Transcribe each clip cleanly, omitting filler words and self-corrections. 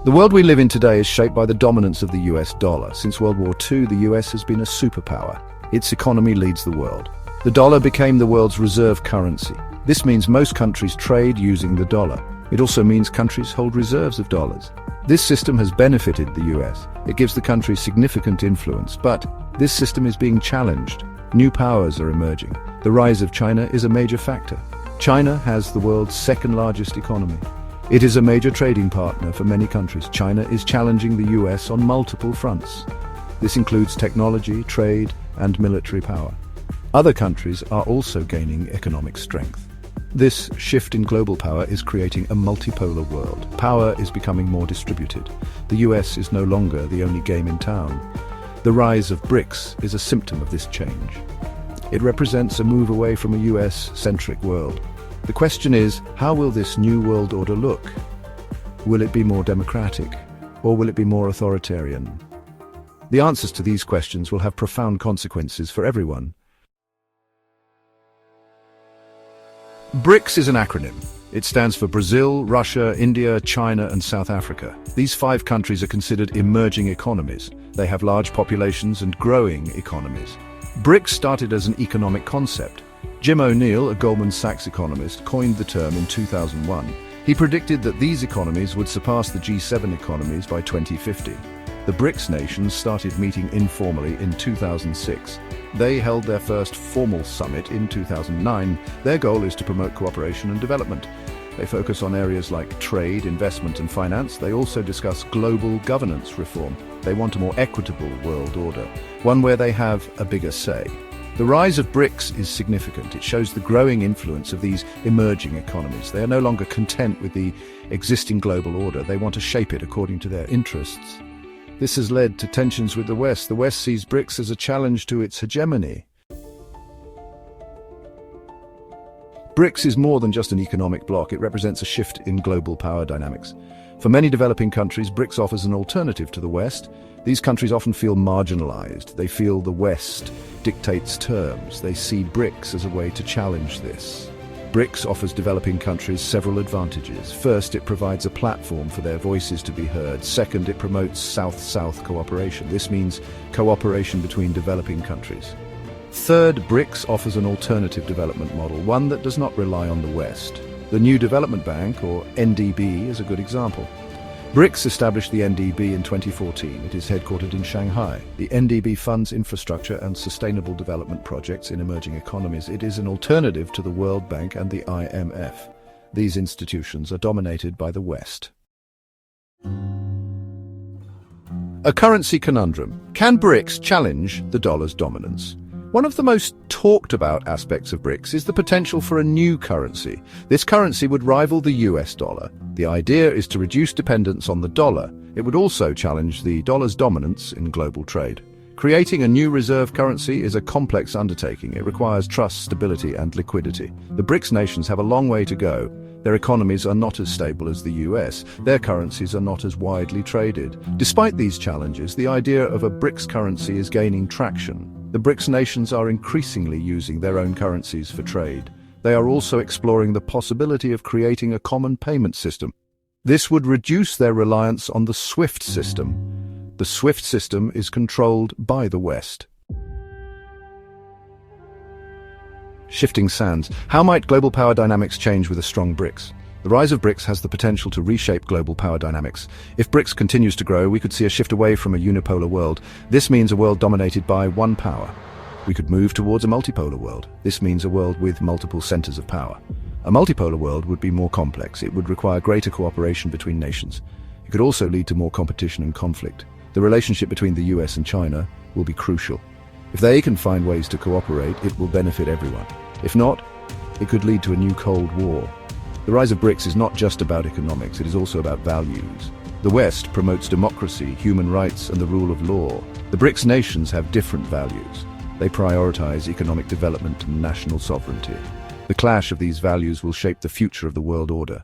The world we live in today is shaped by the dominance of the US dollar. Since World War II, the US has been a superpower. Its economy leads the world. The dollar became the world's reserve currency. This means most countries trade using the dollar. It also means countries hold reserves of dollars. This system has benefited the US. It gives the country significant influence, but this system is being challenged. New powers are emerging. The rise of China is a major factor. China has the world's second largest economy. It is a major trading partner for many countries. China is challenging the US on multiple fronts. This includes technology, trade, and military power. Other countries are also gaining economic strength. This shift in global power is creating a multipolar world. Power is becoming more distributed. The US is no longer the only game in town. The rise of BRICS is a symptom of this change. It represents a move away from a US-centric world. The question is, how will this new world order look? Will it be more democratic, or will it be more authoritarian? The answers to these questions will have profound consequences for everyone. BRICS is an acronym. It stands for Brazil, Russia, India, China, and South Africa. These 5 countries are considered emerging economies. They have large populations and growing economies. BRICS started as an economic concept. Jim O'Neill, a Goldman Sachs economist, coined the term in 2001. He predicted that these economies would surpass the G7 economies by 2050. The BRICS nations started meeting informally in 2006. They held their first formal summit in 2009. Their goal is to promote cooperation and development. They focus on areas like trade, investment, and finance. They also discuss global governance reform. They want a more equitable world order, one where they have a bigger say. The rise of BRICS is significant. It shows the growing influence of these emerging economies. They are no longer content with the existing global order. They want to shape it according to their interests. This has led to tensions with the West. The West sees BRICS as a challenge to its hegemony. BRICS is more than just an economic bloc. It represents a shift in global power dynamics. For many developing countries, BRICS offers an alternative to the West. These countries often feel marginalized. They feel the West dictates terms. They see BRICS as a way to challenge this. BRICS offers developing countries several advantages. First, it provides a platform for their voices to be heard. Second, it promotes South-South cooperation. This means cooperation between developing countries. Third, BRICS offers an alternative development model, one that does not rely on the West. The New Development Bank, or NDB, is a good example. BRICS established the NDB in 2014. It is headquartered in Shanghai. The NDB funds infrastructure and sustainable development projects in emerging economies. It is an alternative to the World Bank and the IMF. These institutions are dominated by the West. A currency conundrum. Can BRICS challenge the dollar's dominance? One of the most talked about aspects of BRICS is the potential for a new currency. This currency would rival the US dollar. The idea is to reduce dependence on the dollar. It would also challenge the dollar's dominance in global trade. Creating a new reserve currency is a complex undertaking. It requires trust, stability, and liquidity. The BRICS nations have a long way to go. Their economies are not as stable as the US. Their currencies are not as widely traded. Despite these challenges, the idea of a BRICS currency is gaining traction. The BRICS nations are increasingly using their own currencies for trade. They are also exploring the possibility of creating a common payment system. This would reduce their reliance on the SWIFT system. The SWIFT system is controlled by the West. Shifting sands. How might global power dynamics change with a strong BRICS? The rise of BRICS has the potential to reshape global power dynamics. If BRICS continues to grow, we could see a shift away from a unipolar world. This means a world dominated by one power. We could move towards a multipolar world. This means a world with multiple centers of power. A multipolar world would be more complex. It would require greater cooperation between nations. It could also lead to more competition and conflict. The relationship between the US and China will be crucial. If they can find ways to cooperate, it will benefit everyone. If not, it could lead to a new Cold War. The rise of BRICS is not just about economics, it is also about values. The West promotes democracy, human rights, and the rule of law. The BRICS nations have different values. They prioritize economic development and national sovereignty. The clash of these values will shape the future of the world order.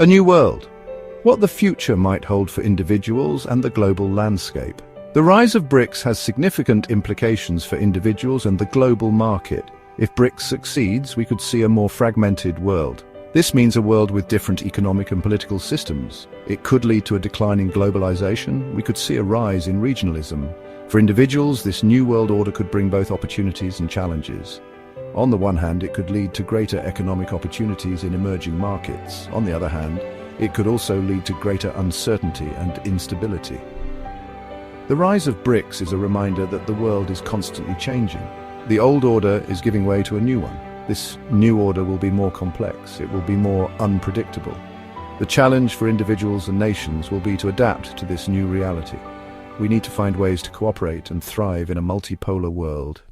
A new world. What the future might hold for individuals and the global landscape. The rise of BRICS has significant implications for individuals and the global market. If BRICS succeeds, we could see a more fragmented world. This means a world with different economic and political systems. It could lead to a decline in globalization. We could see a rise in regionalism. For individuals, this new world order could bring both opportunities and challenges. On the one hand, it could lead to greater economic opportunities in emerging markets. On the other hand, it could also lead to greater uncertainty and instability. The rise of BRICS is a reminder that the world is constantly changing. The old order is giving way to a new one. This new order will be more complex. It will be more unpredictable. The challenge for individuals and nations will be to adapt to this new reality. We need to find ways to cooperate and thrive in a multipolar world.